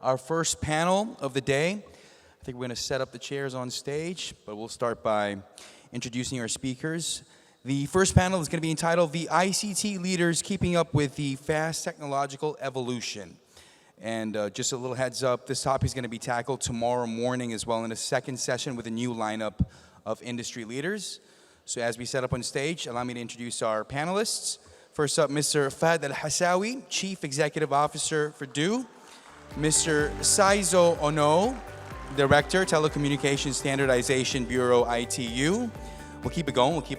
our first panel of the day. I think we're going to set up the chairs on stage, but we'll start by introducing our speakers. The first panel is going to be entitled The ICT Leaders Keeping Up with the Fast Technological Evolution. And just a little heads up, this topic is going to be tackled tomorrow morning as well in a second session with a new lineup of industry leaders. So as we set up on stage, allow me to introduce our panelists. First up, Mr. Fahad Al Hassawi, Chief Executive Officer for DO. Mr. Seizo Onoe, Director, Telecommunication Standardization Bureau, ITU. We'll keep it going. We'll give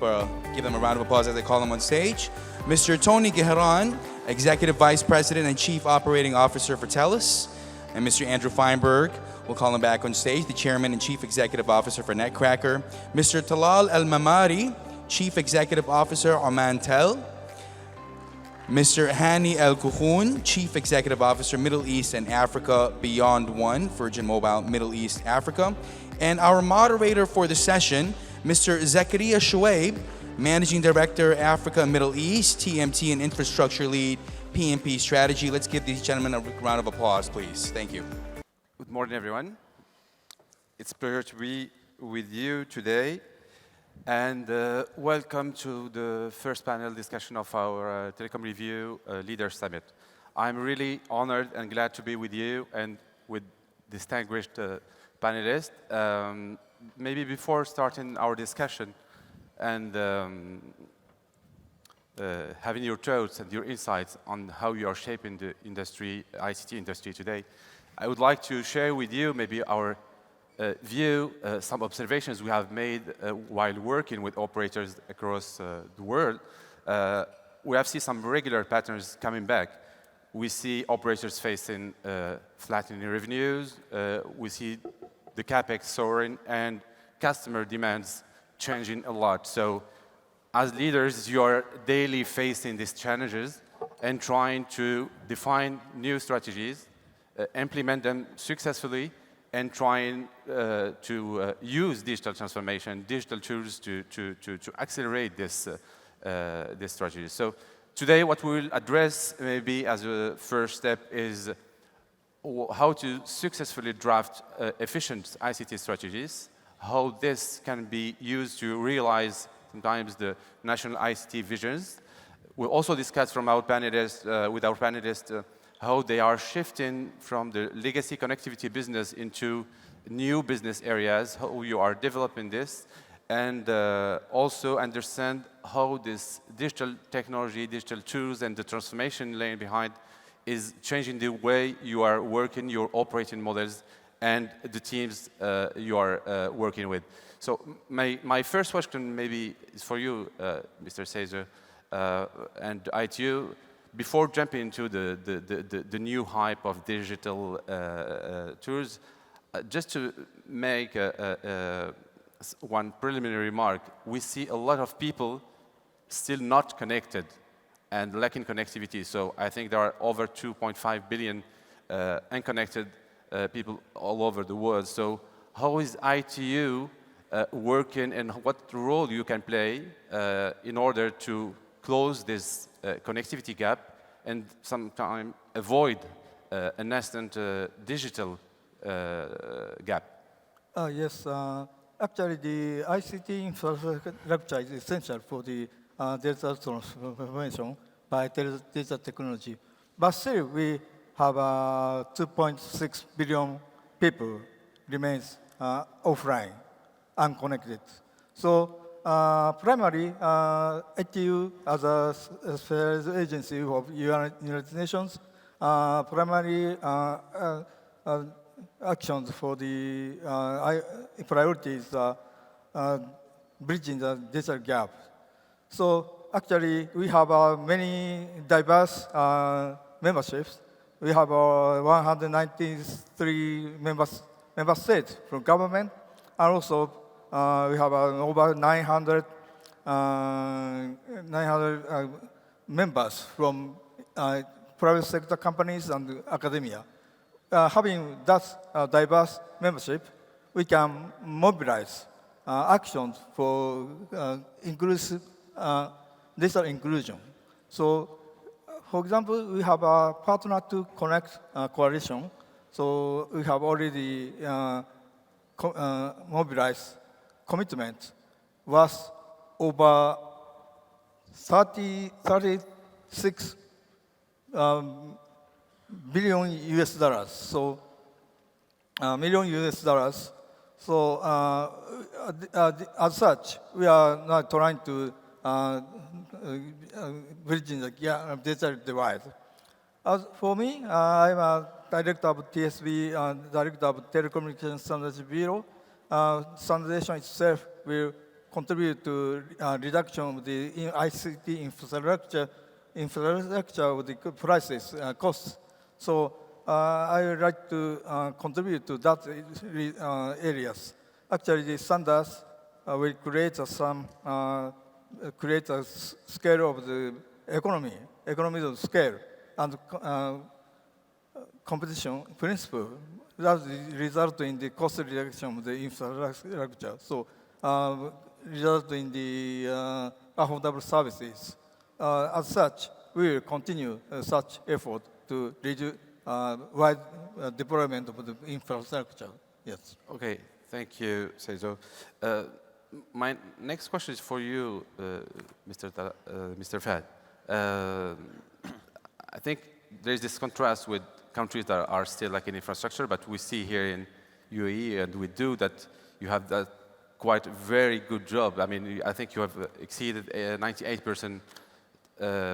them a round of applause as I call them on stage. Mr. Tony Geheran, Executive Vice President and Chief Operating Officer for TELUS. And Mr. Andrew Feinberg, we'll call him back on stage, the Chairman and Chief Executive Officer for Netcracker. Mr. Talal Mamari, Chief Executive Officer, Omantel. Mr. Hani Kukhun, Chief Executive Officer, Middle East and Africa Beyond One, Virgin Mobile, Middle East, Africa. And our moderator for the session, Mr. Zakaria Chouaib, Managing Director, Africa and Middle East, TMT and Infrastructure Lead, PMP Strategy. Let's give these gentlemen a round of applause, please. Thank you. Good morning, everyone. It's a pleasure to be with you today. And welcome to the first panel discussion of our Telecom Review Leaders Summit. I'm really honored and glad to be with you and with distinguished panelists. Maybe before starting our discussion and having your thoughts and your insights on how you are shaping the industry, ICT industry today, I would like to share with you maybe our view, some observations we have made while working with operators across the world. We have seen some regular patterns coming back. We see operators facing flattening revenues. We see the capex soaring and customer demands changing a lot. So as leaders, you are daily facing these challenges and trying to define new strategies, implement them successfully, and trying to use digital transformation, digital tools to accelerate this strategy. So today what we will address maybe as a first step is how to successfully draft efficient ICT strategies, how this can be used to realize sometimes the national ICT visions. We'll also discuss from our panelists, with our panelists, how they are shifting from the legacy connectivity business into new business areas, how you are developing this, and also understand how this digital technology, digital tools, and the transformation laying behind is changing the way you are working, your operating models, and the teams you are working with. So my first question maybe is for you, Mr. Seizo, and ITU. Before jumping into the new hype of digital tools, just to make one preliminary remark, we see a lot of people still not connected and lacking connectivity. So I think there are over 2.5 billion unconnected people all over the world. So how is ITU working and what role you can play in order to close this connectivity gap and sometimes avoid a nascent digital gap? Yes, actually the ICT infrastructure is essential for the digital transformation by digital technology. But still, we have 2.6 billion people remains offline, unconnected. So primarily, ITU as a special agency of United Nations, primary actions for the priorities bridging the digital gap. So actually, we have many diverse memberships. We have 193 member states from government, and also we have over 900 members from private sector companies and academia. Having that diverse membership, we can mobilize actions for inclusive digital inclusion. So, for example, we have a Partner to Connect coalition So we have already mobilized commitment worth over 36 billion US dollars. So million US dollars. So as such, we are not trying to bridging the digital divide. As for me, I'm a director of TSB, director of Telecommunication Standards Bureau. Standardization itself will contribute to reduction of the ICT infrastructure of the prices, costs. So I would like to contribute to that areas. Actually, the standards will create create a scale of the economies of scale, and competition principle that result in the cost reduction of the infrastructure. So result in the affordable services. As such, we will continue such effort to reduce wide deployment of the infrastructure. Yes. Okay, thank you, Seizo. My next question is for you, Mr. Fahad. I think there's this contrast with countries that are still like in infrastructure, but we see here in UAE, and we do that you have that quite very good job. I mean, I think you have exceeded 98%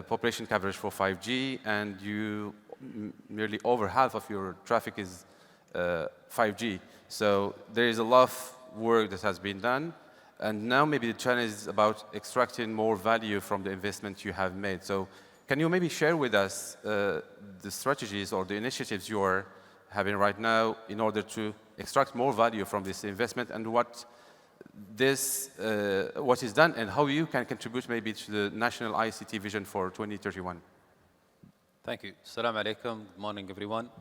population coverage for 5G, and you nearly over half of your traffic is 5G. So there is a lot of work that has been done, and now maybe the challenge is about extracting more value from the investment you have made. So can you maybe share with us the strategies or the initiatives you are having right now in order to extract more value from this investment, and what is done and how you can contribute maybe to the national ICT vision for 2031? Thank you. Assalamu alaikum. Good morning, everyone.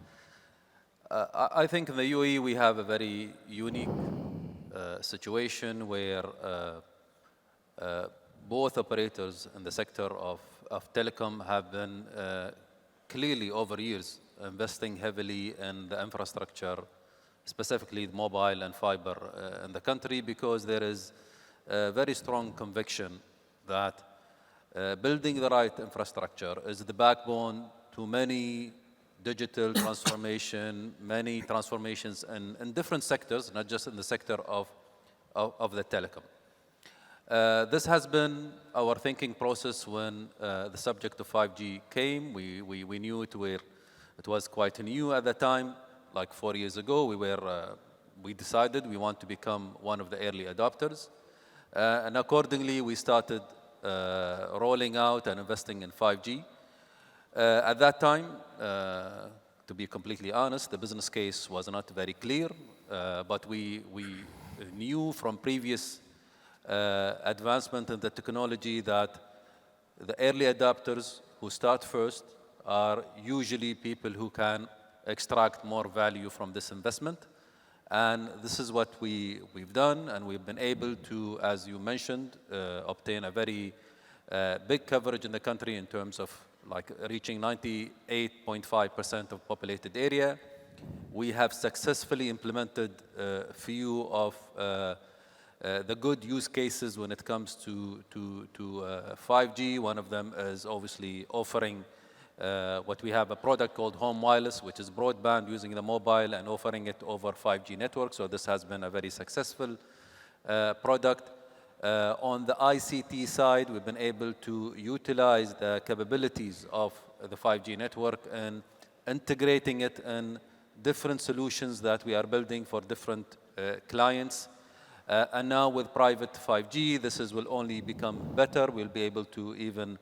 I think in the UAE we have a very unique situation where both operators in the sector of telecom have been clearly over years investing heavily in the infrastructure, specifically mobile and fiber in the country, because there is a very strong conviction that building the right infrastructure is the backbone to many digital transformation, many transformations in different sectors, not just in the sector of the telecom. This has been our thinking process when the subject of 5G came. We knew it was quite new at the time. Like 4 years ago, we decided we want to become one of the early adopters. And accordingly, we started rolling out and investing in 5G. At that time, to be completely honest, the business case was not very clear, but we knew from previous advancement in the technology that the early adopters who start first are usually people who can extract more value from this investment. And this is what we've done, and we've been able to, as you mentioned, obtain a very big coverage in the country in terms of like reaching 98.5% of populated area. We have successfully implemented a few of the good use cases when it comes to 5G. One of them is obviously offering what we have a product called Home Wireless, which is broadband using the mobile and offering it over 5G network. So this has been a very successful product. On the ICT side, we've been able to utilize the capabilities of the 5G network and integrating it in different solutions that we are building for different clients. And now with private 5G, will only become better. We'll be able to even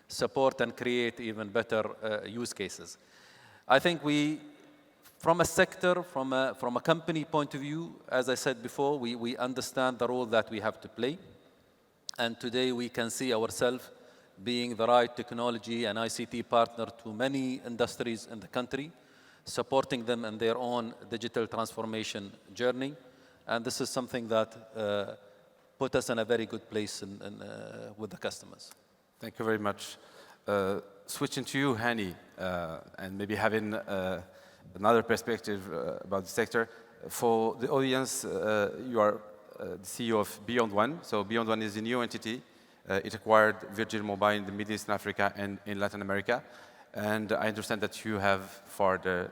support and create even better use cases. I think from a sector, from a company point of view, as I said before, we understand the role that we have to play. And today we can see ourselves being the right technology and ICT partner to many industries in the country, supporting them in their own digital transformation journey. And this is something that put us in a very good place with the customers. Thank you very much. Switching to you, Hani, and maybe having another perspective about the sector. For the audience, you are the CEO of Beyond One. So Beyond One is a new entity. It acquired Virgin Mobile in the Middle East and Africa and in Latin America. And I understand that you have further,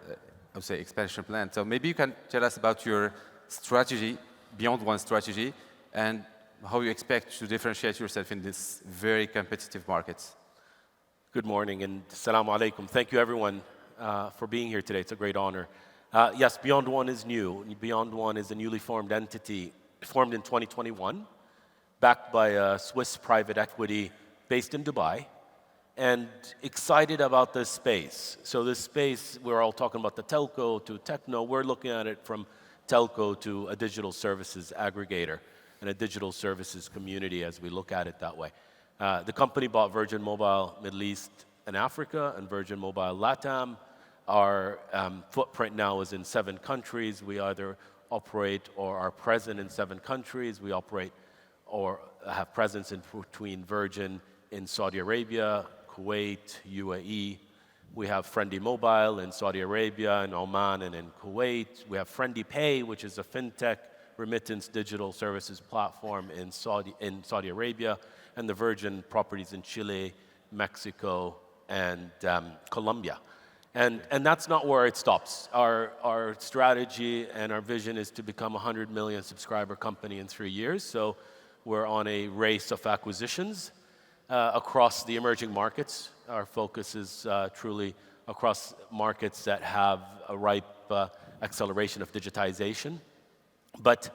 I would say, expansion plans. So maybe you can tell us about your strategy, Beyond One strategy, and how you expect to differentiate yourself in this very competitive markets. Good morning and assalamu alaikum. Thank you everyone for being here today. It's a great honor. Yes, Beyond One is new. Beyond One is a newly formed entity formed in 2021, backed by a Swiss private equity based in Dubai, and excited about this space. So this space, we're all talking about the telco to techno. We're looking at it from telco to a digital services aggregator and a digital services community as we look at it that way. The company bought Virgin Mobile Middle East and Africa and Virgin Mobile LATAM. Our footprint now is in 7 countries. We either operate or are present in 7 countries. We operate or have presence in between Virgin in Saudi Arabia, Kuwait, UAE. We have Friendly Mobile in Saudi Arabia, in Oman, and in Kuwait. We have Friendly Pay, which is a fintech remittance digital services platform in Saudi Arabia, and the Virgin properties in Chile, Mexico, and Colombia. And that's not where it stops. Our strategy and our vision is to become a 100 million subscriber company in 3 years. So we're on a race of acquisitions across the emerging markets. Our focus is truly across markets that have a ripe acceleration of digitization. But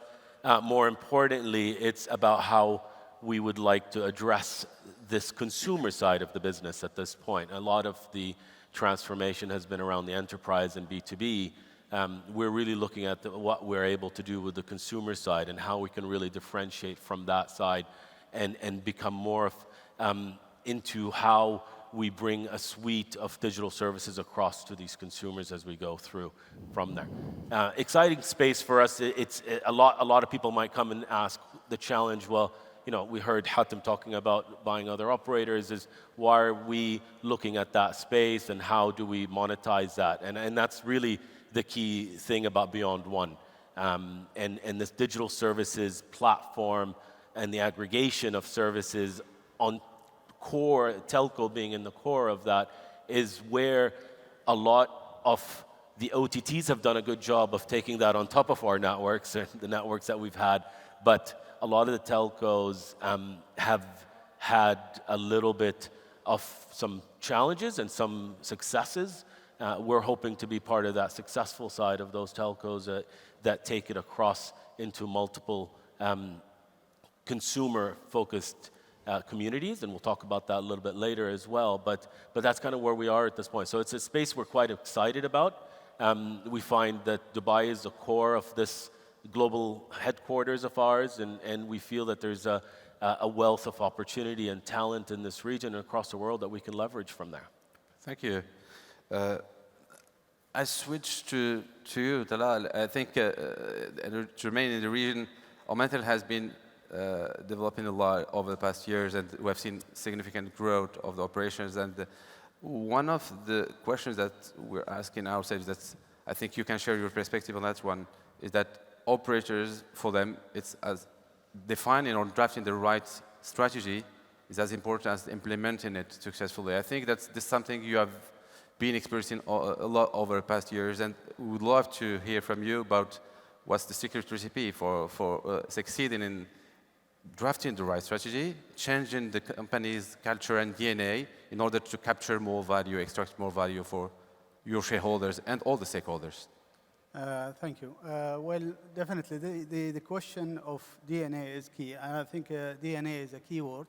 more importantly, it's about how we would like to address this consumer side of the business at this point. A lot of the transformation has been around the enterprise and B2B. We're really looking at what we're able to do with the consumer side and how we can really differentiate from that side and become more into how we bring a suite of digital services across to these consumers as we go through from there. Exciting space for us. It's a lot of people might come and ask the challenge, well, you know, we heard Hatem talking about buying other operators, is why are we looking at that space and how do we monetize that? And that's really the key thing about Beyond One. And this digital services platform and the aggregation of services on core, telco being in the core of that, is where a lot of the OTTs have done a good job of taking that on top of our networks, the networks that we've had, but a lot of the telcos have had a little bit of some challenges and some successes. We're hoping to be part of that successful side of those telcos that take it across into multiple consumer-focused communities, and we'll talk about that a little bit later as well, but that's kind of where we are at this point. So it's a space we're quite excited about. We find that Dubai is the core of this global headquarters of ours, and we feel that there's a wealth of opportunity and talent in this region and across the world that we can leverage from there. Thank you. I switch to you, Talal. I think to remain in the region, Omantel has been developing a lot over the past years, and we have seen significant growth of the operations. And one of the questions that we're asking ourselves, that I think you can share your perspective on that one, is that operators, for them, it's as defining or drafting the right strategy is as important as implementing it successfully. I think that's something you have been experiencing a lot over the past years, and we would love to hear from you about what's the secret recipe for succeeding in drafting the right strategy, changing the company's culture and DNA in order to capture more value, extract more value for your shareholders and all the stakeholders. Thank you. Well, definitely, the question of DNA is key, and I think DNA is a key word.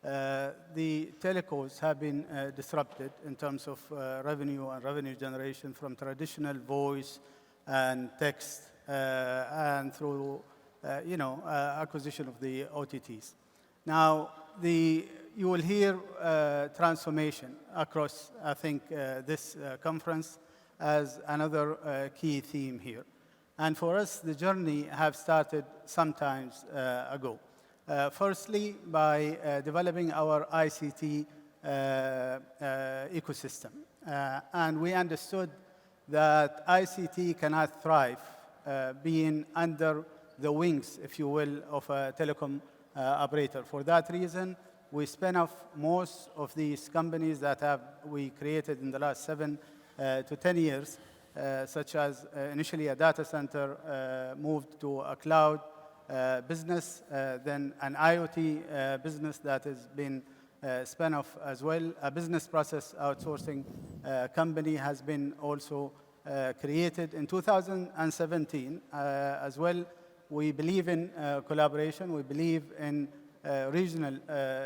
The telcos have been disrupted in terms of revenue and revenue generation from traditional voice and text and through acquisition of the OTTs. Now, you will hear transformation across, I think, this conference as another key theme here. And for us, the journey have started sometimes ago. Firstly, by developing our ICT ecosystem. And we understood that ICT cannot thrive being under the wings, if you will, of a telecom operator. For that reason, we spin off most of these companies that we created in the last 7 to 10 years, such as initially a data center, moved to a cloud business, then an IoT business that has been spun off as well. A business process outsourcing company has been also created in 2017 as well. We believe in collaboration. We believe in regional,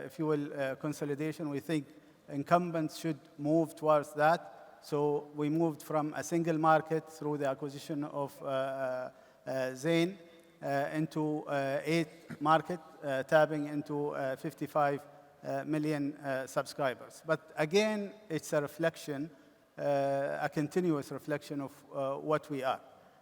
if you will, consolidation. We think incumbents should move towards that. So we moved from a single market through the acquisition of Zain into 8 market, tapping into 55 million subscribers. But again, it's a reflection, a continuous reflection of what we are.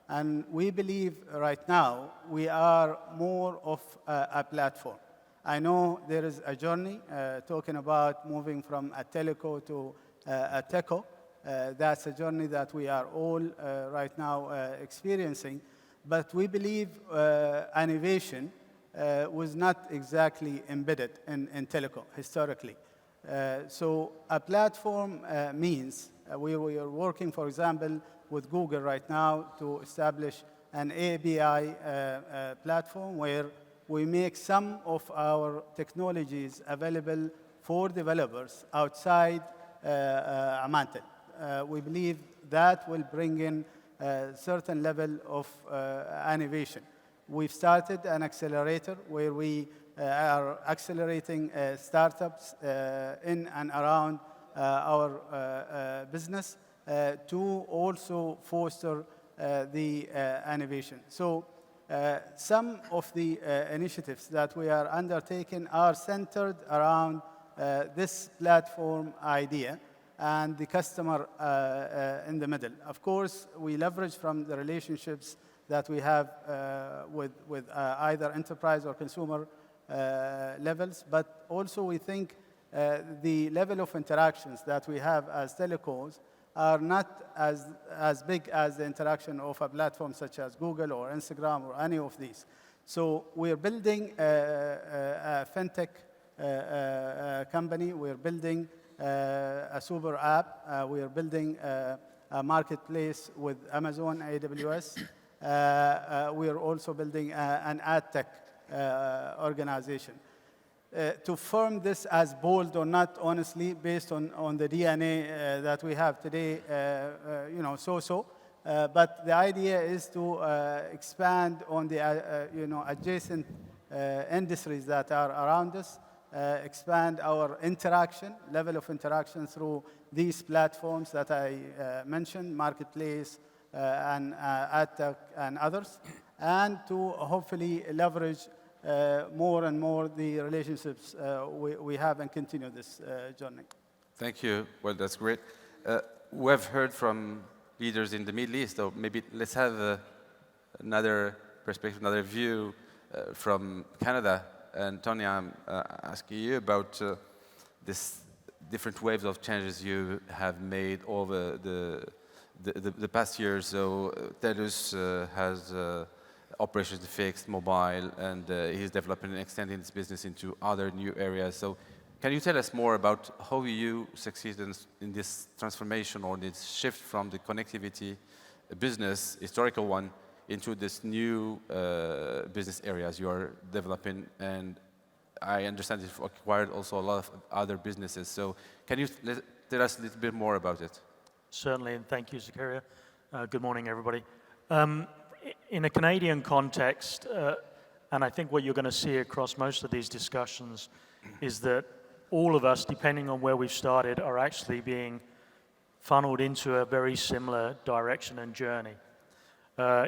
And we believe right now we are more of a platform. I know there is a journey talking about moving from a teleco to a techo. That's a journey that we are all right now experiencing. But we believe innovation was not exactly embedded in telecom historically. So a platform means we are working, for example, with Google right now to establish an API platform where we make some of our technologies available for developers outside Omantel. We believe that will bring in a certain level of innovation. We've started an accelerator where we are accelerating startups in and around our business to also foster the innovation. So some of the initiatives that we are undertaking are centered around this platform idea and the customer in the middle. Of course, we leverage from the relationships that we have with either enterprise or consumer levels, but also we think the level of interactions that we have as telecoms are not as big as the interaction of a platform such as Google or Instagram or any of these. So we're building a fintech company. We're building a super app. We are building a marketplace with Amazon AWS. We are also building an ad tech organization. To form this as bold or not, honestly, based on the DNA that we have today, so. But the idea is to expand on the adjacent industries that are around us, expand our level of interaction through these platforms that I mentioned, marketplace and ad tech and others, and to hopefully leverage more and more the relationships we have and continue this journey. Thank you. Well, that's great. We have heard from leaders in the Middle East, so maybe let's have another perspective, another view from Canada. And Tony, I'm asking you about this different waves of changes you have made over the past years. So TELUS has operations fixed, mobile, and he's developing and extending his business into other new areas. So can you tell us more about how you succeeded in this transformation or this shift from the connectivity business, historical one, into this new business areas you are developing? And I understand you've acquired also a lot of other businesses. So can you tell us a little bit more about it? Certainly, and thank you, Zakaria. Good morning, everybody. In a Canadian context, and I think what you're going to see across most of these discussions is that all of us, depending on where we've started, are actually being funneled into a very similar direction and journey.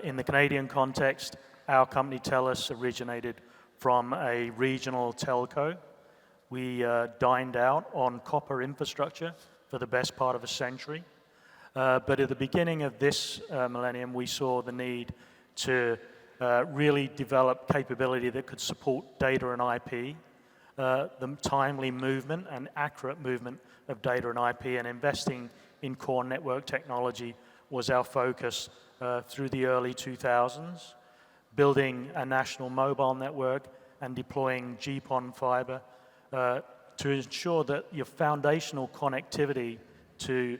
In the Canadian context, our company TELUS originated from a regional telco. We dined out on copper infrastructure for the best part of a century. But at the beginning of this millennium, we saw the need to really develop capability that could support data and IP, the timely movement and accurate movement of data and IP, and investing in core network technology was our focus through the early 2000s, building a national mobile network and deploying GPON fiber to ensure that your foundational connectivity to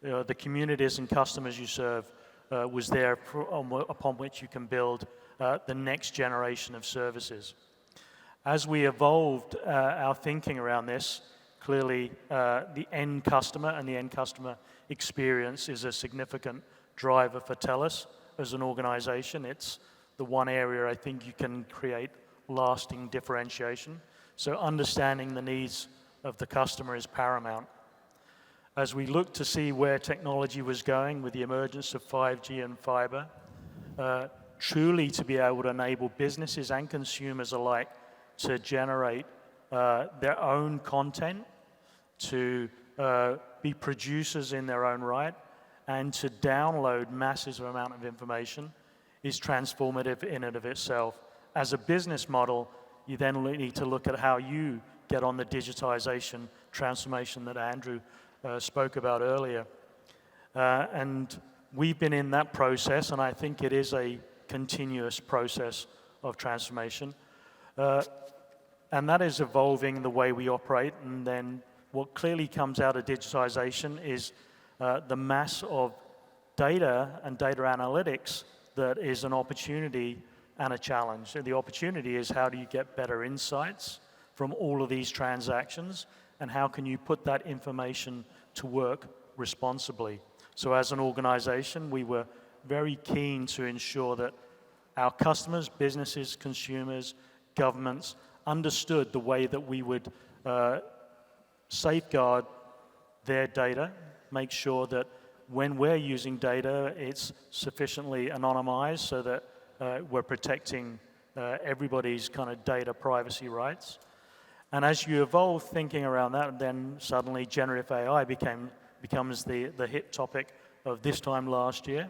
the communities and customers you serve was there upon which you can build the next generation of services. As we evolved our thinking around this, clearly the end customer and the end customer experience is a significant driver for TELUS as an organization. It's the one area I think you can create lasting differentiation. So understanding the needs of the customer is paramount. As we look to see where technology was going with the emergence of 5G and fiber, truly to be able to enable businesses and consumers alike to generate their own content, to be producers in their own right, and to download massive amount of information is transformative in and of itself. As a business model, you then need to look at how you get on the digitization transformation that Andrew spoke about earlier. And we've been in that process, and I think it is a continuous process of transformation. And that is evolving the way we operate. And then what clearly comes out of digitization is the mass of data and data analytics that is an opportunity and a challenge. And the opportunity is how do you get better insights from all of these transactions, and how can you put that information to work responsibly? So as an organization, we were very keen to ensure that our customers, businesses, consumers, governments understood the way that we would safeguard their data, make sure that when we're using data, it's sufficiently anonymized so that we're protecting everybody's kind of data privacy rights. And as you evolve thinking around that, then suddenly generative AI becomes the hit topic of this time last year.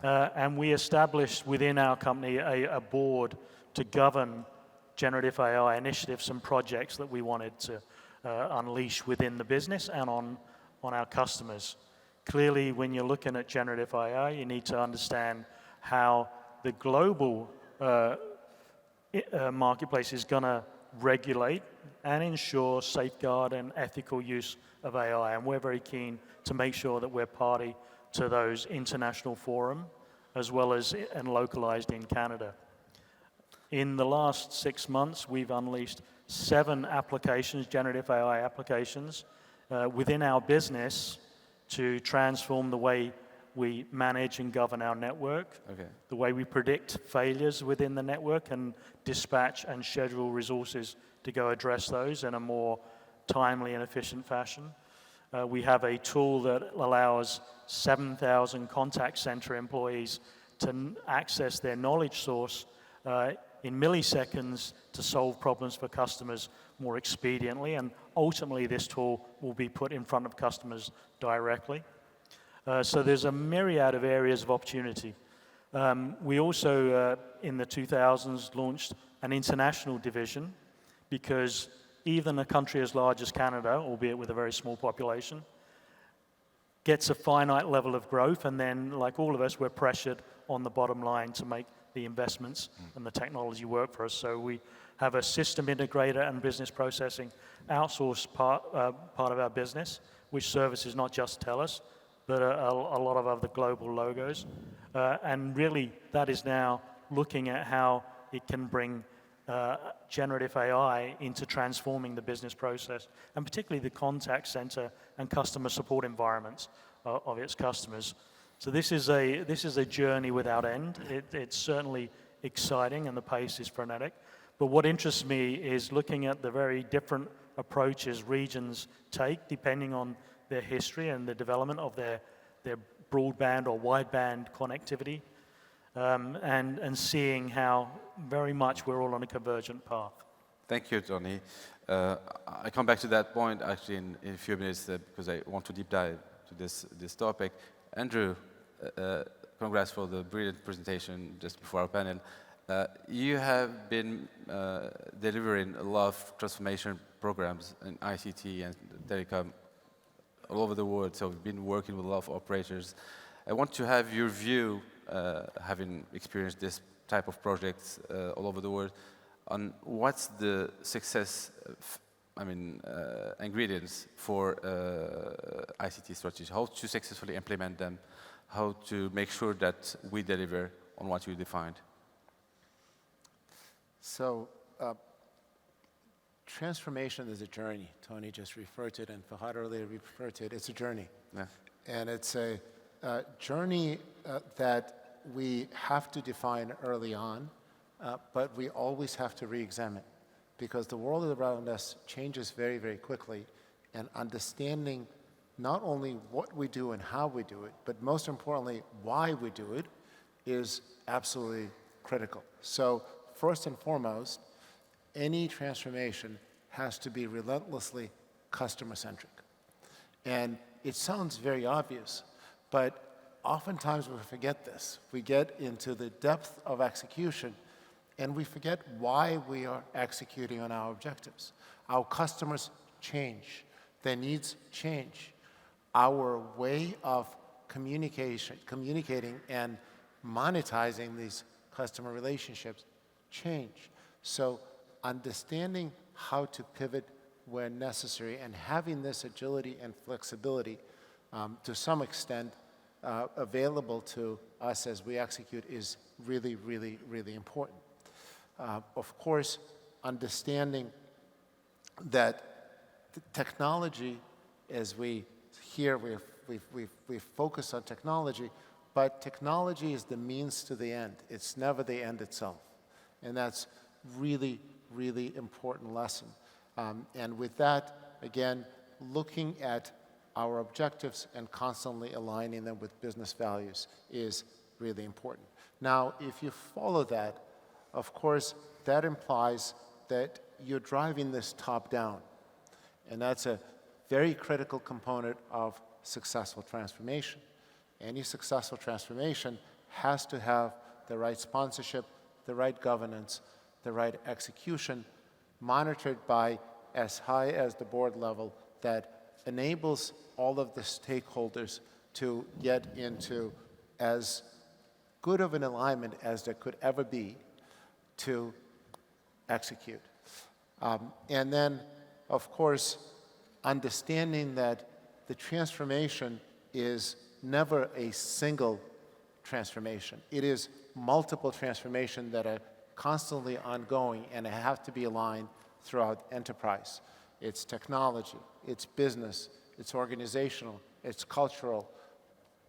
And we established within our company a board to govern generative AI initiatives and projects that we wanted to unleash within the business and on our customers. Clearly, when you're looking at generative AI, you need to understand how the global marketplace is going to regulate and ensure safeguard and ethical use of AI. And we're very keen to make sure that we're party to those international forums, as well as and localized in Canada. In the last 6 months, we've unleashed 7 applications, generative AI applications, within our business to transform the way we manage and govern our network, the way we predict failures within the network and dispatch and schedule resources to go address those in a more timely and efficient fashion. We have a tool that allows 7,000 contact center employees to access their knowledge source in milliseconds to solve problems for customers more expediently, and ultimately this tool will be put in front of customers directly. So there's a myriad of areas of opportunity. We also, in the 2000s, launched an international division because even a country as large as Canada, albeit with a very small population, gets a finite level of growth, and then, like all of us, we're pressured on the bottom line to make the investments and the technology work for us. So we have a system integrator and business processing outsourced part of our business, which services not just TELUS, but a lot of other global logos. And really, that is now looking at how it can bring generative AI into transforming the business process, and particularly the contact center and customer support environments of its customers. So this is a journey without end. It's certainly exciting, and the pace is frenetic. But what interests me is looking at the very different approaches regions take, depending on their history and the development of their broadband or wideband connectivity, and seeing how very much we're all on a convergent path. Thank you, Tony. I come back to that point actually in a few minutes because I want to deep dive to this topic. Andrew, congrats for the brilliant presentation just before our panel. You have been delivering a lot of transformation programs in ICT and telecom all over the world, so we've been working with a lot of operators. I want to have your view, having experienced this type of projects all over the world, on what's the success, ingredients for ICT strategy, how to successfully implement them, how to make sure that we deliver on what you defined. So, transformation is a journey. Tony just referred to it, and Fahad earlier referred to it. It's a journey. Yeah. And it's a journey that we have to define early on, but we always have to re-examine, because the world around us changes very, very quickly, and understanding not only what we do and how we do it, but most importantly, why we do it, is absolutely critical. So first and foremost, any transformation has to be relentlessly customer-centric. And it sounds very obvious, but oftentimes we forget this. We get into the depth of execution, and we forget why we are executing on our objectives. Our customers change. Their needs change. Our way of communicating and monetizing these customer relationships change. So understanding how to pivot where necessary and having this agility and flexibility to some extent available to us as we execute is really, really, really important. Of course, understanding that the technology, as we focus on technology, but technology is the means to the end. It's never the end itself. And that's really, really important lesson. And with that, again, looking at our objectives and constantly aligning them with business values is really important. Now, if you follow that, of course, that implies that you're driving this top-down. And that's a very critical component of successful transformation. Any successful transformation has to have the right sponsorship, the right governance, the right execution, monitored by as high as the board level that enables all of the stakeholders to get into as good of an alignment as there could ever be to execute. And then, of course, understanding that the transformation is never a single transformation. It is multiple transformations that are constantly ongoing and have to be aligned throughout enterprise. It's technology, it's business, it's organizational, it's cultural.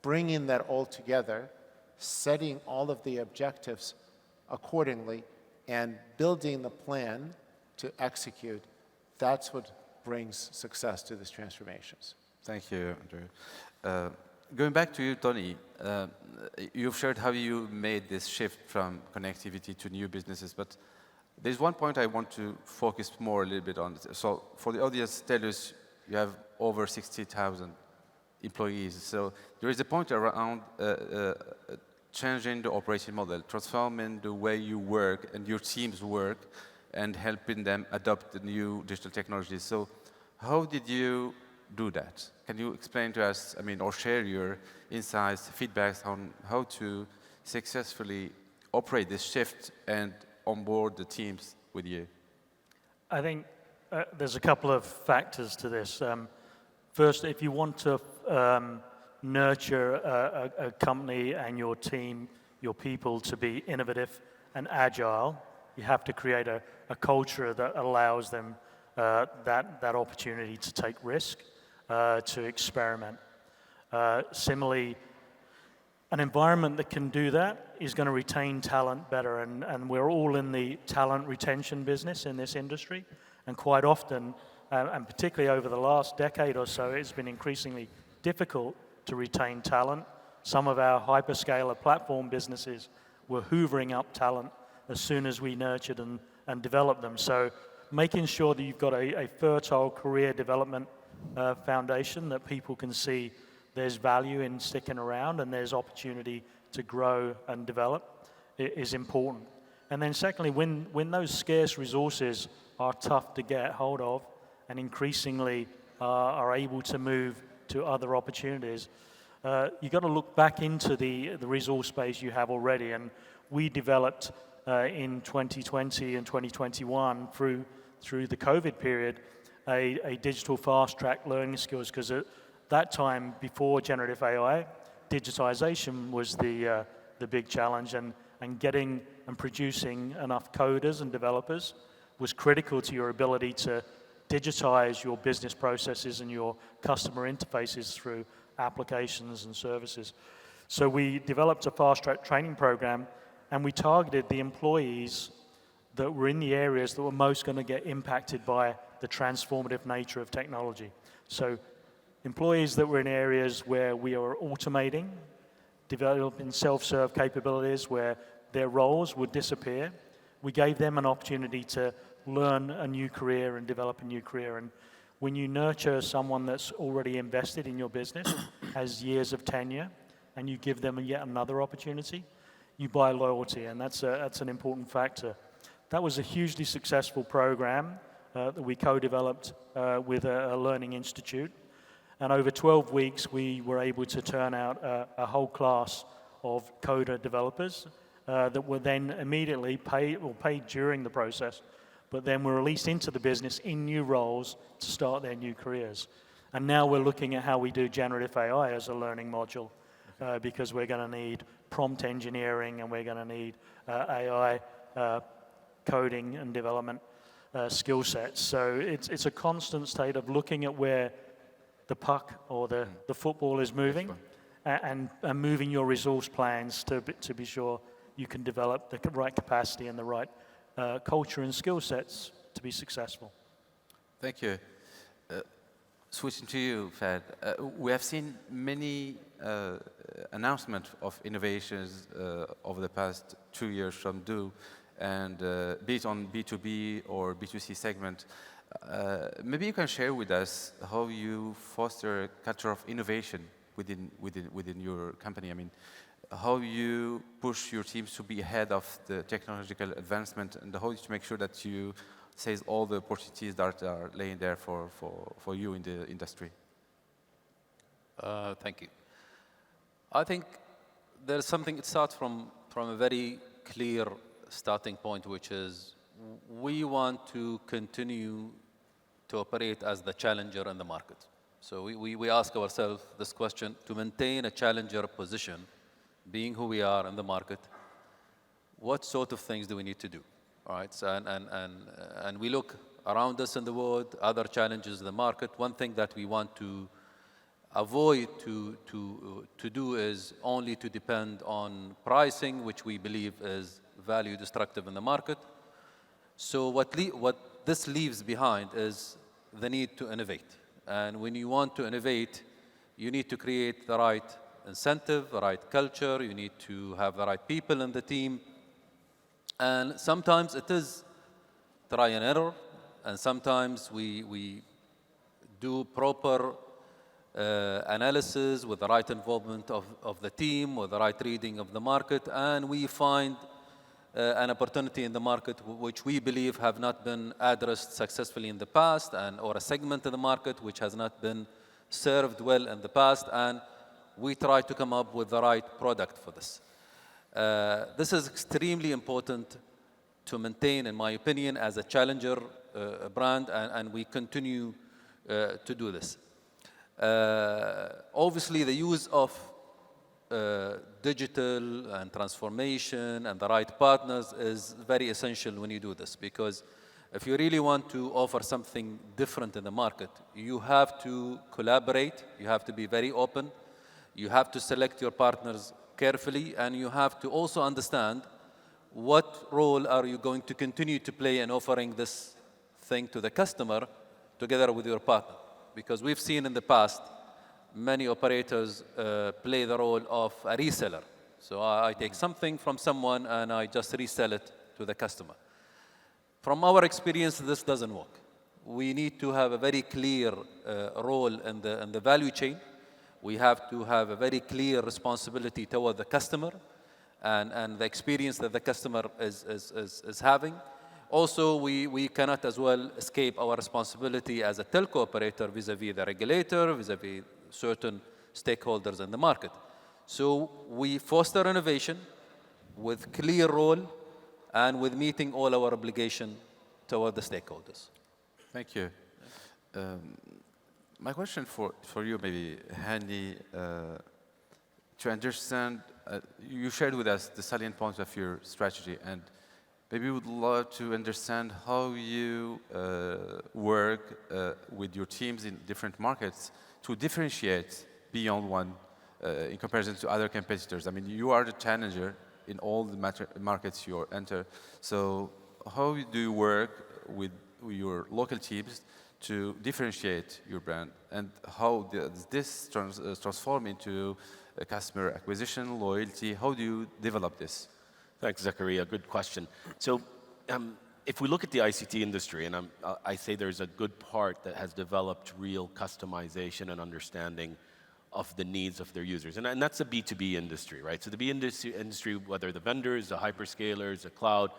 Bringing that all together, setting all of the objectives accordingly, and building the plan to execute, that's what brings success to these transformations. Thank you, Andrew. Going back to you, Tony, you've shared how you made this shift from connectivity to new businesses, but there's one point I want to focus more a little bit on. So for the audience, TELUS, you have over 60,000 employees. So there is a point around changing the operating model, transforming the way you work and your teams work, and helping them adopt the new digital technologies. So how did you do that? Can you explain to us, or share your insights, feedbacks on how to successfully operate this shift and onboard the teams with you? I think there's a couple of factors to this. First, if you want to nurture a company and your team, your people to be innovative and agile, you have to create a culture that allows them that opportunity to take risk, to experiment. Similarly, an environment that can do that is going to retain talent better, and we're all in the talent retention business in this industry, and quite often, and particularly over the last decade or so, it's been increasingly difficult to retain talent. Some of our hyperscaler platform businesses were hoovering up talent as soon as we nurtured and developed them. So making sure that you've got a fertile career development foundation that people can see there's value in sticking around and there's opportunity to grow and develop is important. And then secondly, when those scarce resources are tough to get hold of and increasingly are able to move to other opportunities, You got to look back into the resource base you have already. And we developed in 2020 and 2021 through the COVID period a digital fast-track learning skills, because at that time, before generative AI, digitization was the big challenge, and getting and producing enough coders and developers was critical to your ability to digitize your business processes and your customer interfaces through applications and services. So we developed a fast-track training program, and we targeted the employees that were in the areas that were most going to get impacted by the transformative nature of technology. So employees that were in areas where we are automating, developing self-serve capabilities where their roles would disappear, we gave them an opportunity to learn a new career and develop a new career. And when you nurture someone that's already invested in your business, has years of tenure, and you give them yet another opportunity, you buy loyalty, and that's an important factor. That was a hugely successful program that we co-developed with a learning institute. And over 12 weeks, we were able to turn out a whole class of coder developers that were then immediately paid during the process, but then were released into the business in new roles to start their new careers. And now we're looking at how we do generative AI as a learning module, because we're going to need prompt engineering, and we're going to need AI coding and development skill sets. So it's a constant state of looking at where the puck or the football is moving, and moving your resource plans to be sure you can develop the right capacity and the right culture and skill sets to be successful. Thank you. Switching to you, Fahad. We have seen many announcements of innovations over the past 2 years from Do, and be it on B2B or B2C segment. Maybe you can share with us how you foster a culture of innovation within your company. I mean, how you push your teams to be ahead of the technological advancement, and how you make sure that you seize all the opportunities that are laying there for you in the industry. Thank you. I think there's something, it starts from a very clear starting point, which is we want to continue to operate as the challenger in the market. So we ask ourselves this question: to maintain a challenger position, being who we are in the market, what sort of things do we need to do? All right, so, and we look around us in the world, other challenges in the market. One thing that we want to avoid to do is only to depend on pricing, which we believe is value destructive in the market. So what this leaves behind is the need to innovate. And when you want to innovate, you need to create the right incentive, the right culture, you need to have the right people in the team. And sometimes it is try and error, and sometimes we do proper analysis with the right involvement of the team, with the right reading of the market, and we find an opportunity in the market which we believe have not been addressed successfully in the past, or a segment of the market which has not been served well in the past, and we try to come up with the right product for this. This is extremely important to maintain, in my opinion, as a challenger brand, and we continue to do this. Obviously, the use of digital and transformation and the right partners is very essential when you do this, because if you really want to offer something different in the market, you have to collaborate, you have to be very open, you have to select your partners carefully, and you have to also understand what role are you going to continue to play in offering this thing to the customer together with your partner. Because we've seen in the past many operators play the role of a reseller. So I take something from someone and I just resell it to the customer. From our experience, this doesn't work. We need to have a very clear role in the value chain. We have to have a very clear responsibility toward the customer and the experience that the customer is having. Also, we cannot as well escape our responsibility as a telco operator vis-a-vis the regulator, vis-a-vis certain stakeholders in the market. So we foster innovation with clear role and with meeting all our obligation toward the stakeholders. Thank you. My question for you, maybe, Hani, to understand, you shared with us the salient points of your strategy, and maybe we would love to understand how you work with your teams in different markets to differentiate beyond one in comparison to other competitors. I mean, you are the challenger in all the markets you enter. So how do you work with your local teams to differentiate your brand? And how does this transform into customer acquisition, loyalty? How do you develop this? Thanks, Zakaria. Good question. So if we look at the ICT industry, and I say there's a good part that has developed real customization and understanding of the needs of their users. And that's a B2B industry, right? So the B2B industry, whether the vendors, the hyperscalers, the cloud,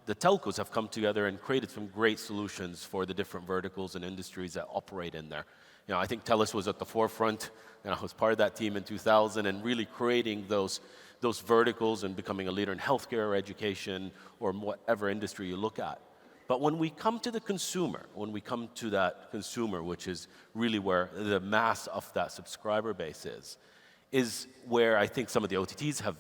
the telcos have come together and created some great solutions for the different verticals and industries that operate in there. You know, I think TELUS was at the forefront, and I was part of that team in 2000, and really creating those verticals and becoming a leader in healthcare or education or whatever industry you look at. But when we come to the consumer, which is really where the mass of that subscriber base is where I think some of the OTTs have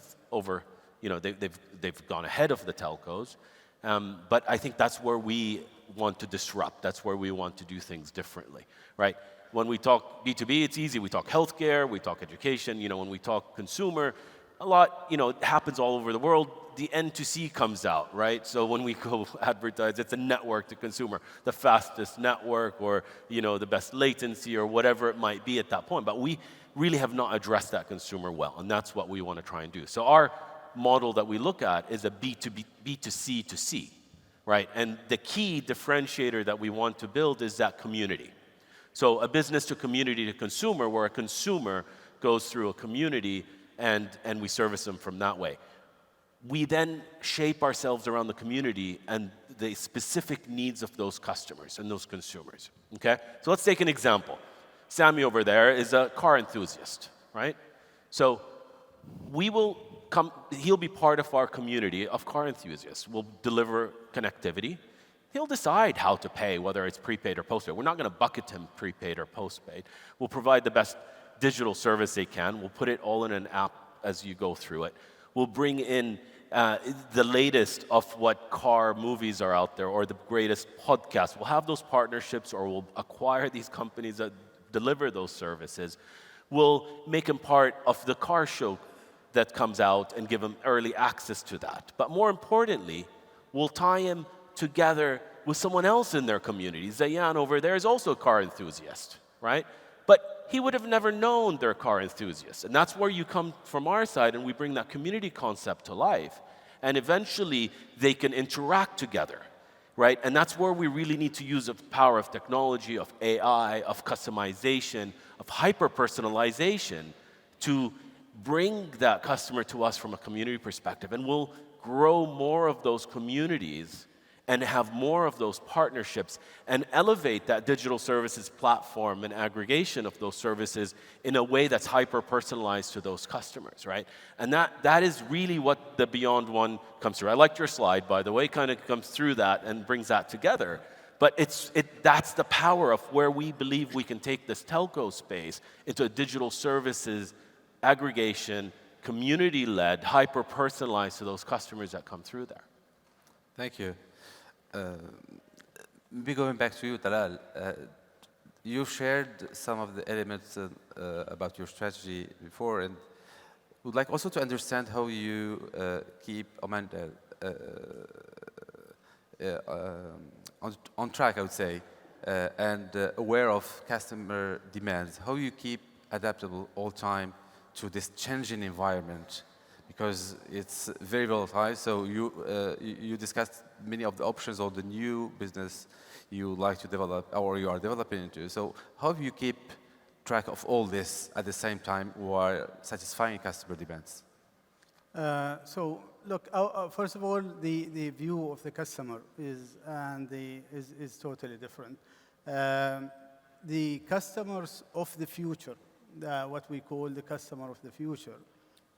they've gone ahead of the telcos. But I think that's where we want to disrupt. That's where we want to do things differently, right? When we talk B2B, it's easy. We talk healthcare, we talk education. You know, when we talk consumer, a lot, it happens all over the world. The N2C comes out, right? So when we go advertise, it's a network to consumer, the fastest network or, the best latency or whatever it might be at that point. But we really have not addressed that consumer well, and that's what we want to try and do. So our model that we look at is a B2C to C, right? And the key differentiator that we want to build is that community. So a business to community to consumer, where a consumer goes through a community and we service them from that way. We then shape ourselves around the community and the specific needs of those customers and those consumers, okay? So let's take an example. Sammy over there is a car enthusiast, right? So he'll be part of our community of car enthusiasts. We'll deliver connectivity. He'll decide how to pay, whether it's prepaid or postpaid. We're not going to bucket him prepaid or postpaid. We'll provide the best digital service they can. We'll put it all in an app as you go through it. We'll bring in the latest of what car movies are out there or the greatest podcasts. We'll have those partnerships, or we'll acquire these companies that deliver those services. We'll make him part of the car show that comes out and give him early access to that. But more importantly, we'll tie him together with someone else in their community. Zayan over there is also a car enthusiast, right? But he would have never known they're car enthusiasts. And that's where you come from our side, and we bring that community concept to life. And eventually, they can interact together, right? And that's where we really need to use the power of technology, of AI, of customization, of hyper-personalization to bring that customer to us from a community perspective. And we'll grow more of those communities and have more of those partnerships and elevate that digital services platform and aggregation of those services in a way that's hyper-personalized to those customers, right? And that is really what the Beyond One comes through. I liked your slide, by the way, kind of comes through that and brings that together. But that's the power of where we believe we can take this telco space into a digital services aggregation, community-led, hyper-personalized to those customers that come through there. Thank you. Maybe going back to you, Talal, you shared some of the elements about your strategy before, and would like also to understand how you keep Omantel on track, I would say, and aware of customer demands. How you keep adaptable all time to this changing environment, because it's very volatile. So you discussed many of the options or the new business you like to develop or you are developing into. So how do you keep track of all this at the same time while satisfying customer demands? So look, first of all, the view of the customer is totally different. The customers of the future what we call the customer of the future,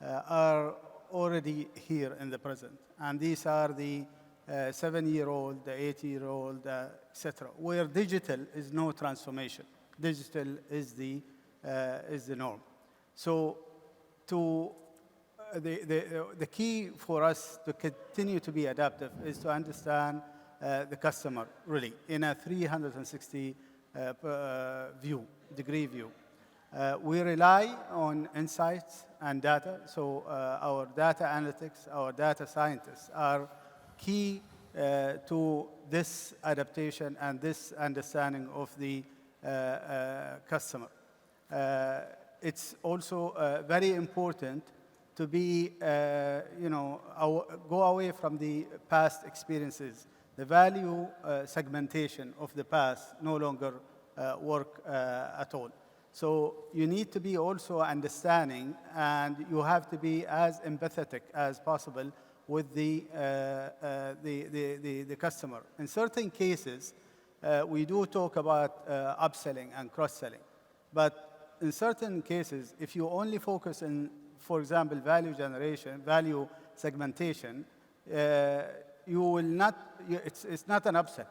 are already here in the present. And these are the 7-year-old, the 8-year-old, etc., where digital is no transformation. Digital is the norm. So the key for us to continue to be adaptive is to understand the customer really in a 360 degree view. We rely on insights and data, so our data analytics, our data scientists are key to this adaptation and this understanding of the customer. It's also very important to be, go away from the past experiences. The value segmentation of the past no longer work at all. So you need to be also understanding, and you have to be as empathetic as possible with the customer. In certain cases, we do talk about upselling and cross-selling. But in certain cases, if you only focus on, for example, value generation, value segmentation, you will not, it's not an upsell.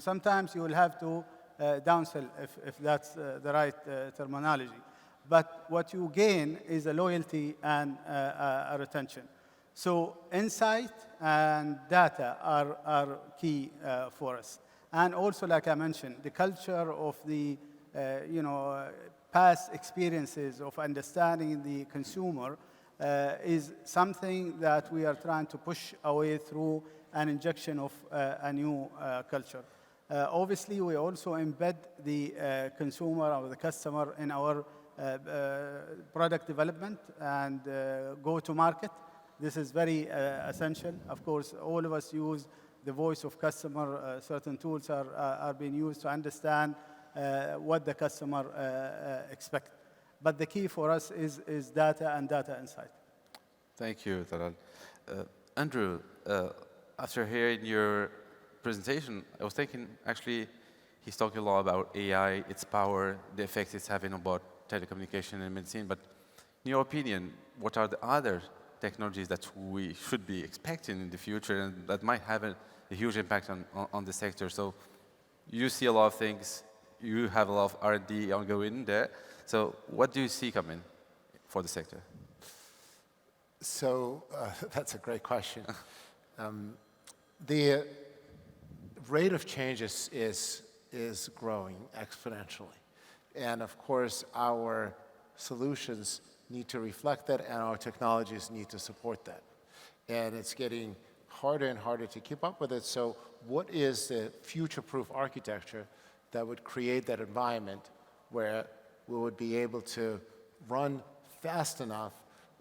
Sometimes you will have to downsell if that's the right terminology. But what you gain is a loyalty and a retention. So insight and data are key for us. And also, like I mentioned, the culture of the past experiences of understanding the consumer is something that we are trying to push away through an injection of a new culture. Obviously, we also embed the consumer or the customer in our product development and go-to-market. This is very essential. Of course, all of us use the voice of customer. Certain tools are being used to understand what the customer expects. But the key for us is data and data insight. Thank you, Talal. Andrew, after hearing your presentation, I was thinking, actually, he's talking a lot about AI, its power, the effects it's having about telecommunication and medicine. But in your opinion, what are the other technologies that we should be expecting in the future and that might have a huge impact on the sector? So you see a lot of things. You have a lot of R&D ongoing there. So what do you see coming for the sector? So that's a great question. The rate of change is growing exponentially. And of course, our solutions need to reflect that, and our technologies need to support that. And it's getting harder and harder to keep up with it. So what is the future-proof architecture that would create that environment where we would be able to run fast enough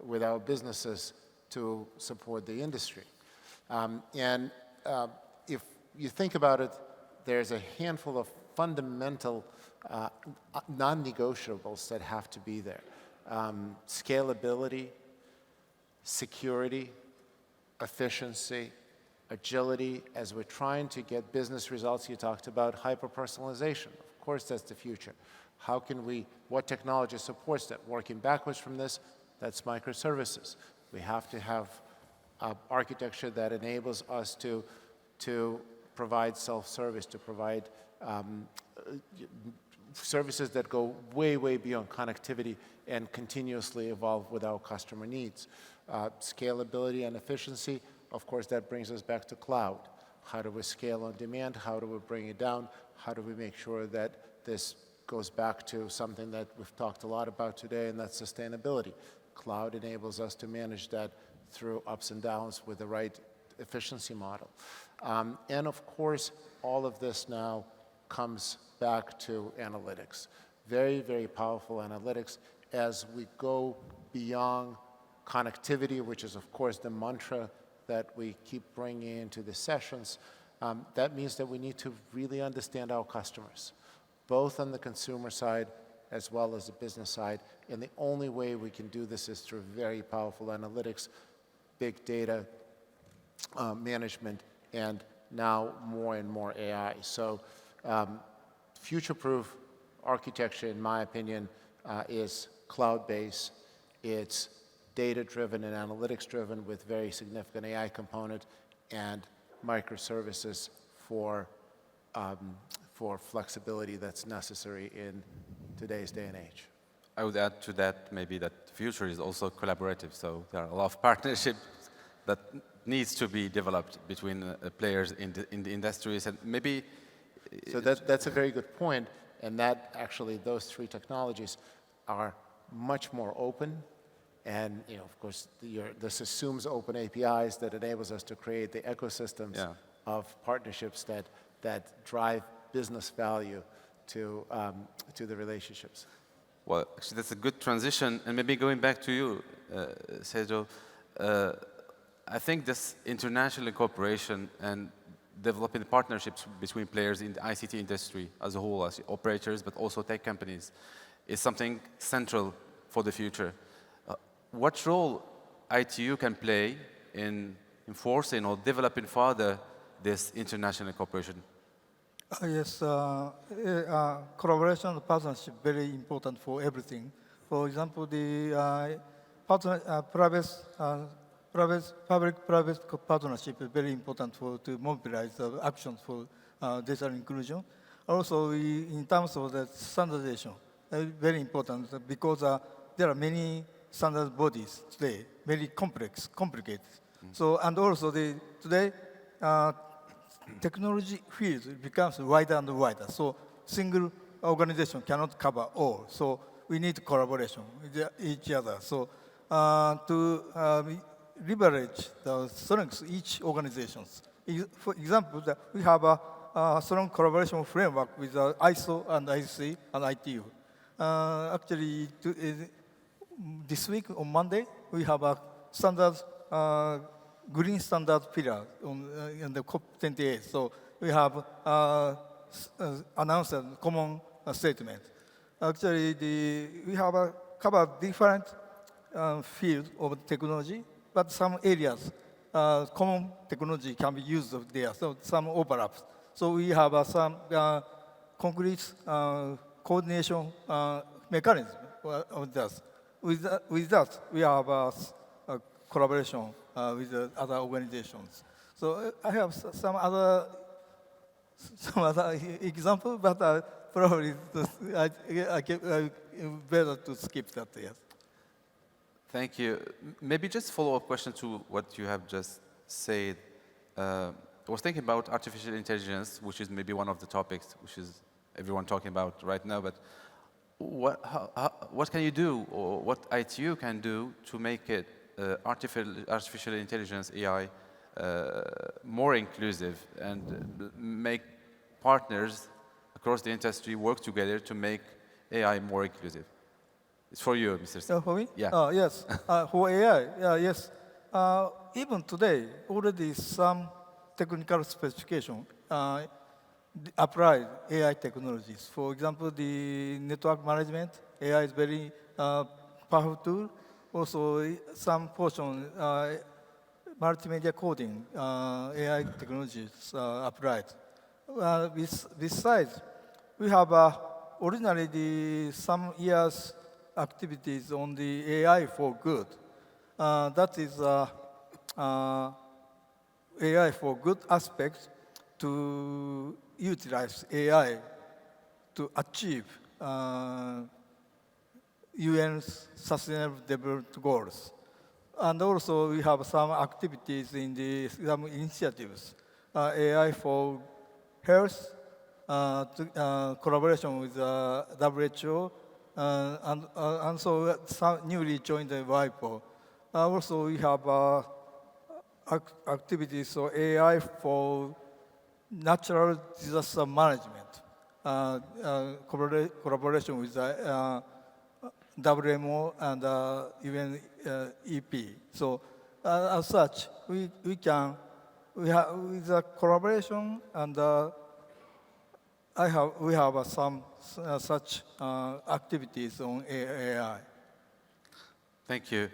with our businesses to support the industry? If you think about it, there's a handful of fundamental non-negotiables that have to be there. Scalability, security, efficiency, agility. As we're trying to get business results, you talked about hyper-personalization. Of course, that's the future. How can we, what technology supports that? Working backwards from this, that's microservices. We have to have architecture that enables us to provide self-service, to provide services that go way, way beyond connectivity and continuously evolve with our customer needs. Scalability and efficiency, of course, that brings us back to cloud. How do we scale on demand? How do we bring it down? How do we make sure that this goes back to something that we've talked a lot about today, and that's sustainability. Cloud enables us to manage that through ups and downs with the right efficiency model. And of course, all of this now comes back to analytics. Very, very powerful analytics as we go beyond connectivity, which is, of course, the mantra that we keep bringing into the sessions. That means that we need to really understand our customers, both on the consumer side as well as the business side. And the only way we can do this is through very powerful analytics, big data management, and now more and more AI. So future-proof architecture, in my opinion, is cloud-based, it's data-driven and analytics-driven with very significant AI component, and microservices for flexibility that's necessary in today's day and age. I would add to that maybe that the future is also collaborative. So there are a lot of partnerships that needs to be developed between players in the industries, and maybe. So that's a very good point, and that actually those three technologies are much more open, and of course this assumes open APIs that enables us to create the ecosystems of partnerships that drive business value to the relationships. Well, actually, that's a good transition. And maybe going back to you, Seizo, I think this international cooperation and developing partnerships between players in the ICT industry as a whole, as operators, but also tech companies, is something central for the future. What role ITU can play in enforcing or developing further this international cooperation? Yes, collaboration and partnership very important for everything. For example, the public-private partnership is very important to mobilize the actions for digital inclusion. Also, in terms of the standardization, very important because there are many standard bodies today, very complicated. So, and also today, technology field becomes wider and wider. So single organization cannot cover all. So we need collaboration with each other. So to leverage the strengths of each organizations. For example, we have a strong collaboration framework with ISO and IC and ITU. Actually, this week on Monday, we have a standard green standard pillar in the COP28. So we have announced a common statement. Actually, we have covered different fields of technology, but some areas, common technology can be used there, so some overlaps. So we have some concrete coordination mechanism of that. With that, we have a collaboration with other organizations. So I have some other example, but probably I better to skip that. Yes. Thank you. Maybe just follow-up question to what you have just said. I was thinking about artificial intelligence, which is maybe one of the topics which is everyone talking about right now. But what can you do, or what ITU can do to make it artificial intelligence, AI, more inclusive and make partners across the industry work together to make AI more inclusive? It's for you, Mr. Singh. For me? Yeah. Yes. For AI, yes. Even today, already some technical specification apply AI technologies. For example, the network management, AI is very powerful tool. Also, some portion multimedia coding, AI technologies applied. Besides, we have originally some years activities on the AI for good. That is AI for good aspect to utilize AI to achieve UN's Sustainable Development Goals. And also we have some activities in some initiatives, AI for health, collaboration with WHO, and so some newly joined the WIPO. Also we have activities for AI for natural disaster management, collaboration with WMO and even EP. So as such, we have with the collaboration and we have some such activities on AI. Thank you.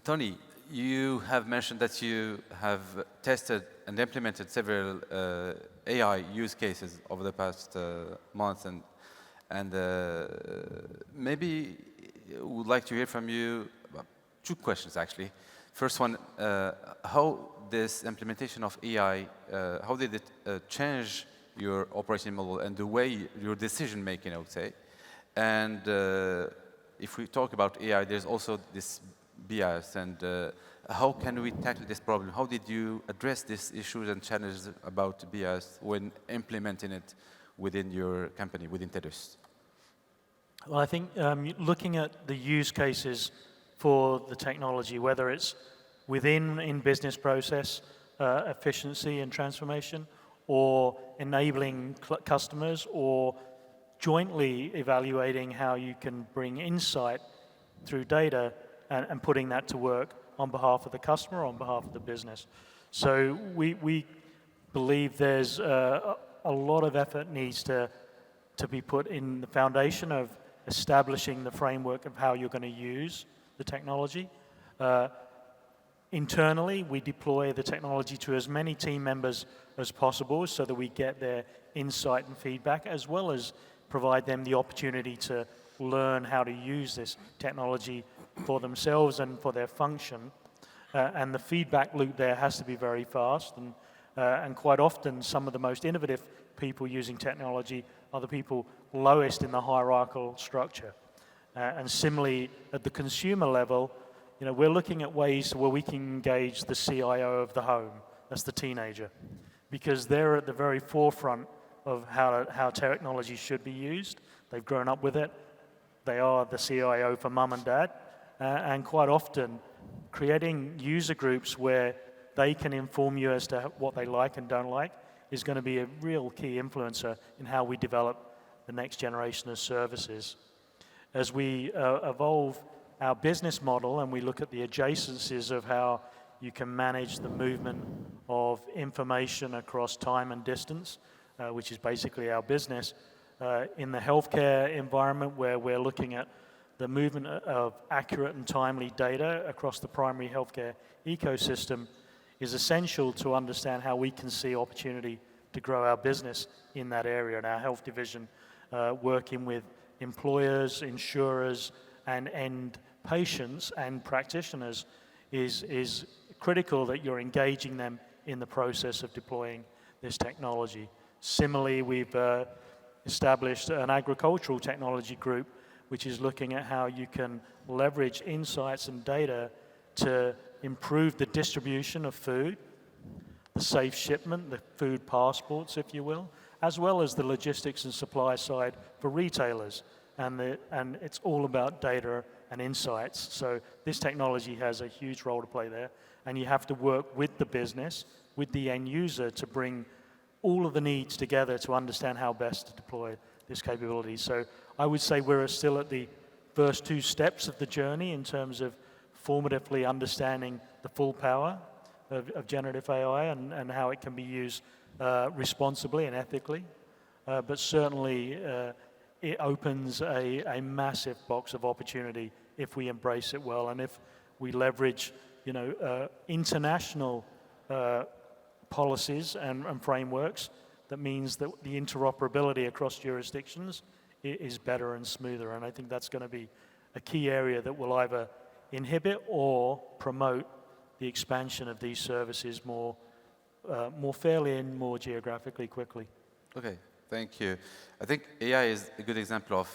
Tony, you have mentioned that you have tested and implemented several AI use cases over the past months, and maybe would like to hear from you about two questions, actually. First one, how this implementation of AI, how did it change your operating model and the way your decision making, I would say? And if we talk about AI, there's also this bias, and how can we tackle this problem? How did you address these issues and challenges about bias when implementing it within your company, within TELUS? Well, I think looking at the use cases for the technology, whether it's within business process efficiency and transformation, or enabling customers, or jointly evaluating how you can bring insight through data and putting that to work on behalf of the customer, on behalf of the business. So we believe there's a lot of effort needs to be put in the foundation of establishing the framework of how you're going to use the technology. Internally, we deploy the technology to as many team members as possible so that we get their insight and feedback, as well as provide them the opportunity to learn how to use this technology for themselves and for their function. And the feedback loop there has to be very fast. And quite often, some of the most innovative people using technology are the people lowest in the hierarchical structure. And similarly, at the consumer level, you know, we're looking at ways where we can engage the CIO of the home, that's the teenager, because they're at the very forefront of how technology should be used. They've grown up with it. They are the CIO for mum and dad. And quite often, creating user groups where they can inform you as to what they like and don't like is going to be a real key influencer in how we develop the next generation of services. As we evolve our business model and we look at the adjacencies of how you can manage the movement of information across time and distance, which is basically our business, in the healthcare environment where we're looking at the movement of accurate and timely data across the primary healthcare ecosystem, is essential to understand how we can see opportunity to grow our business in that area. And our health division, working with employers, insurers, and end patients and practitioners, is critical that you're engaging them in the process of deploying this technology. Similarly, we've established an agricultural technology group which is looking at how you can leverage insights and data to improve the distribution of food, the safe shipment, the food passports, if you will, as well as the logistics and supply side for retailers. And it's all about data and insights. So this technology has a huge role to play there. And you have to work with the business, with the end user, to bring all of the needs together to understand how best to deploy this capability. So I would say we're still at the first two steps of the journey in terms of formatively understanding the full power of generative AI and how it can be used responsibly and ethically. But certainly it opens a massive box of opportunity if we embrace it well and if we leverage, you know, international policies and frameworks. That means that the interoperability across jurisdictions is better and smoother. And I think that's going to be a key area that will either inhibit or promote the expansion of these services more fairly and more geographically quickly. Okay, thank you. I think AI is a good example of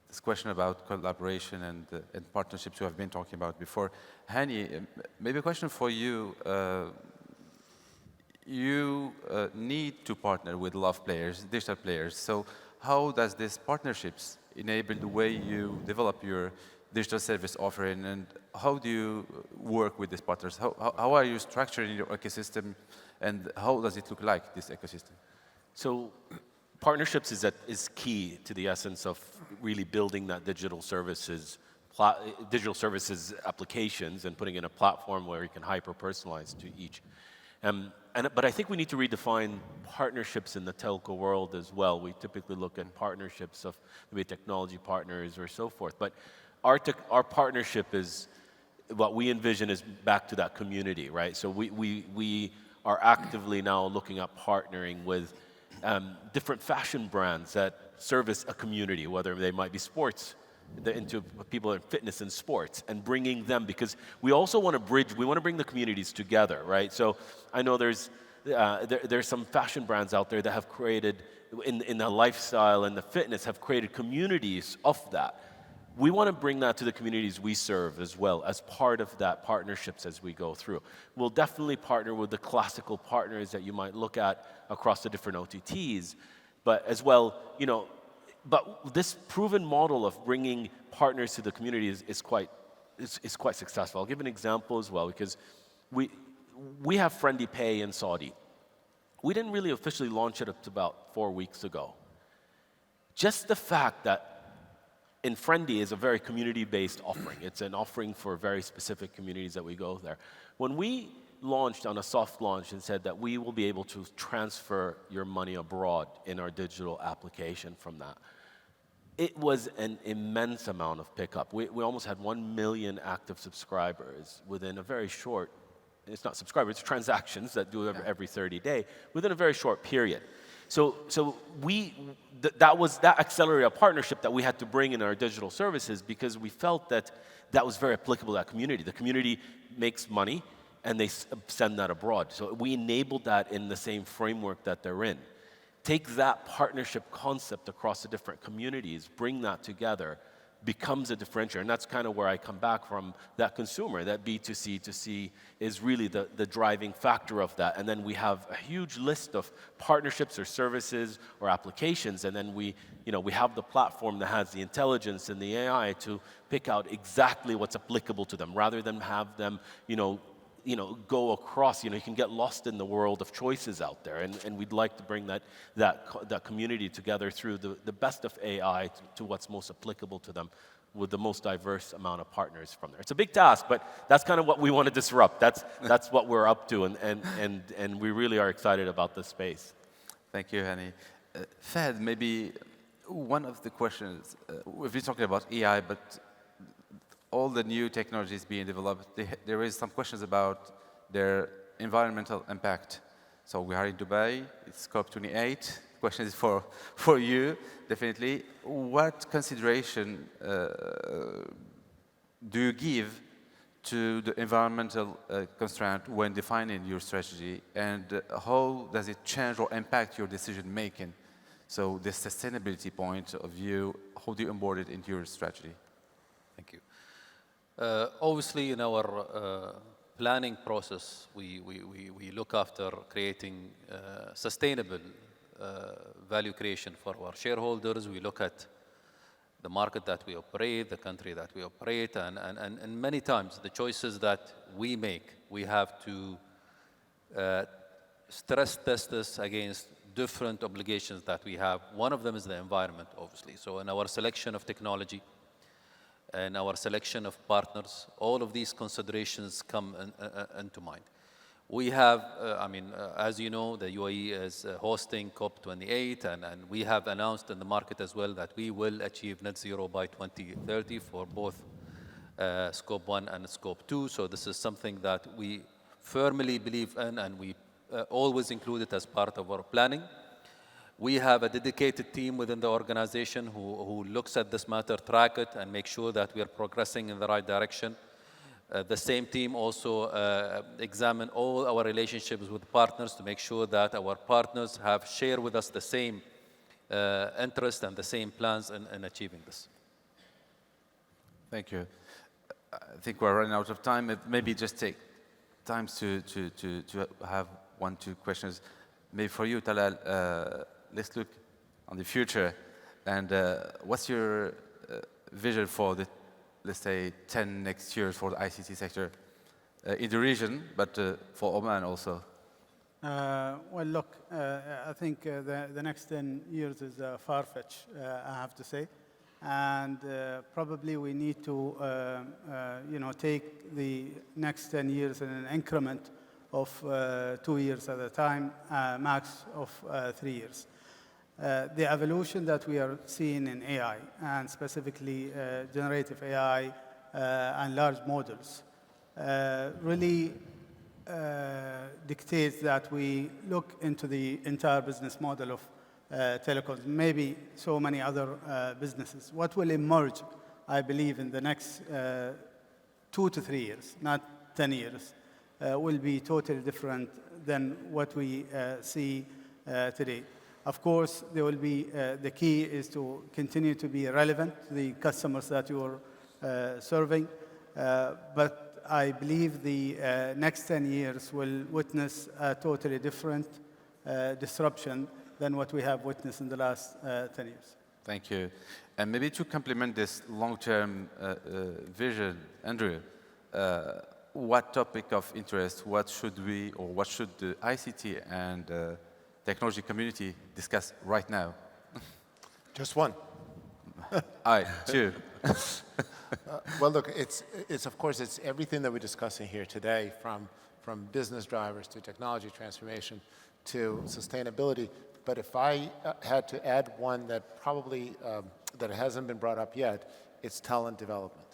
this question about collaboration and partnerships we have been talking about before. Hani, maybe a question for you. You need to partner with a lot of players, digital players. So how does this partnerships enable the way you develop your digital service offering, and how do you work with these partners? How are you structuring your ecosystem, and how does it look like, this ecosystem? So partnerships is key to the essence of really building that digital services applications and putting in a platform where you can hyper-personalize to each. But I think we need to redefine partnerships in the telco world as well. We typically look at partnerships of maybe technology partners or so forth. But our partnership is, what we envision is back to that community, right? So we are actively now looking at partnering with different fashion brands that service a community, whether they might be sports into people in fitness and sports, and bringing them, because we also want to bridge, we want to bring the communities together, right? So I know there's some fashion brands out there that have created, in the lifestyle and the fitness, have created communities of that. We want to bring that to the communities we serve as well, as part of that partnerships as we go through. We'll definitely partner with the classical partners that you might look at across the different OTTs, but as well, you know, but this proven model of bringing partners to the community is quite successful. I'll give an example as well, because we have Friendly Pay in Saudi. We didn't really officially launch it up to about 4 weeks ago. Just the fact that in Friendly is a very community-based offering. It's an offering for very specific communities that we go there. When we launched on a soft launch and said that we will be able to transfer your money abroad in our digital application from that, it was an immense amount of pickup. We almost had 1 million active subscribers within a very short, it's not subscribers, it's transactions that do every 30 days, within a very short period. So that accelerated a partnership that we had to bring in our digital services, because we felt that that was very applicable to that community. The community makes money and they send that abroad. So we enabled that in the same framework that they're in. Take that partnership concept across the different communities, bring that together, becomes a differentiator. And that's kind of where I come back from, that consumer, that B2C to C is really the driving factor of that. And then we have a huge list of partnerships or services or applications, and then we have the platform that has the intelligence and the AI to pick out exactly what's applicable to them, rather than have them, go across. You can get lost in the world of choices out there, and we'd like to bring that community together through the best of AI to what's most applicable to them, with the most diverse amount of partners from there. It's a big task, but that's kind of what we want to disrupt. That's what we're up to, and we really are excited about this space. Thank you, Hani. Fahad, maybe one of the questions, we've been talking about AI, but all the new technologies being developed, there is some questions about their environmental impact. So we are in Dubai, it's COP28. Question is for you, definitely. What consideration do you give to the environmental constraint when defining your strategy, and how does it change or impact your decision making? So the sustainability point of view, how do you onboard it into your strategy? Thank you. Obviously, in our planning process, we look after creating sustainable value creation for our shareholders. We look at the market that we operate, the country that we operate, and many times the choices that we make, we have to stress test this against different obligations that we have. One of them is the environment, obviously. So in our selection of technology, and our selection of partners, all of these considerations come into mind. We have, as you know, the UAE is hosting COP28, and we have announced in the market as well that we will achieve net zero by 2030 for both Scope 1 and Scope 2. So this is something that we firmly believe in, and we always include it as part of our planning. We have a dedicated team within the organization who looks at this matter, track it, and make sure that we are progressing in the right direction. The same team also examine all our relationships with partners to make sure that our partners have shared with us the same interest and the same plans in achieving this. Thank you. I think we're running out of time. Maybe just take time to have 1-2 questions. Maybe for you, Talal, let's look on the future. And what's your vision for the, let's say, 10 next years for the ICT sector in the region, but for Oman also? Well, look, I think the next 10 years is far-fetched, I have to say. And probably we need to, take the next 10 years in an increment of 2 years at a time, max of 3 years. The evolution that we are seeing in AI, and specifically generative AI and large models, really dictates that we look into the entire business model of telecoms, maybe so many other businesses. What will emerge I believe in the next 2 to 3 years, not 10 years, will be totally different than what we see today. Of course, there will be, the key is to continue to be relevant to the customers that you're serving. But I believe the next 10 years will witness a totally different disruption than what we have witnessed in the last 10 years. Thank you. And maybe to complement this long-term vision, Andrew, what topic of interest, what should we, or what should the ICT and technology community discuss right now? Just one. Two. Well, look, it's of course, it's everything that we're discussing here today, from business drivers to technology transformation to sustainability. But if I had to add one that probably that hasn't been brought up yet, it's talent development.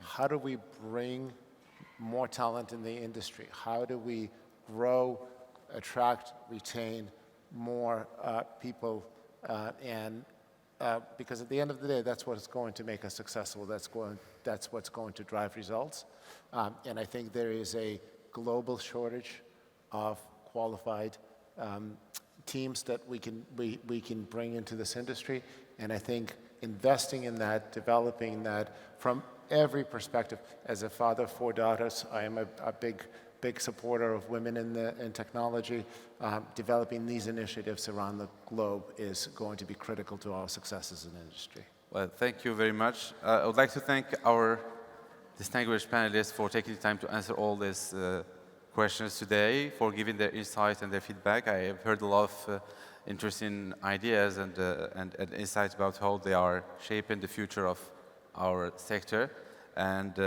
How do we bring more talent in the industry? How do we grow, attract, retain more people? Because at the end of the day, that's what's going to make us successful. That's what's going to drive results. And I think there is a global shortage of qualified teams that we can bring into this industry. And I think investing in that, developing that from every perspective. As a father of 4 daughters, I am a big supporter of women in technology. Developing these initiatives around the globe is going to be critical to our success as an industry. Well, thank you very much. I would like to thank our distinguished panelists for taking the time to answer all these questions today, for giving their insights and their feedback. I have heard a lot of interesting ideas and insights about how they are shaping the future of our sector. And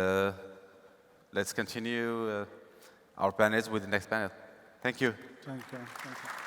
let's continue our panels with the next panel. Thank you. Thank you. Thank you.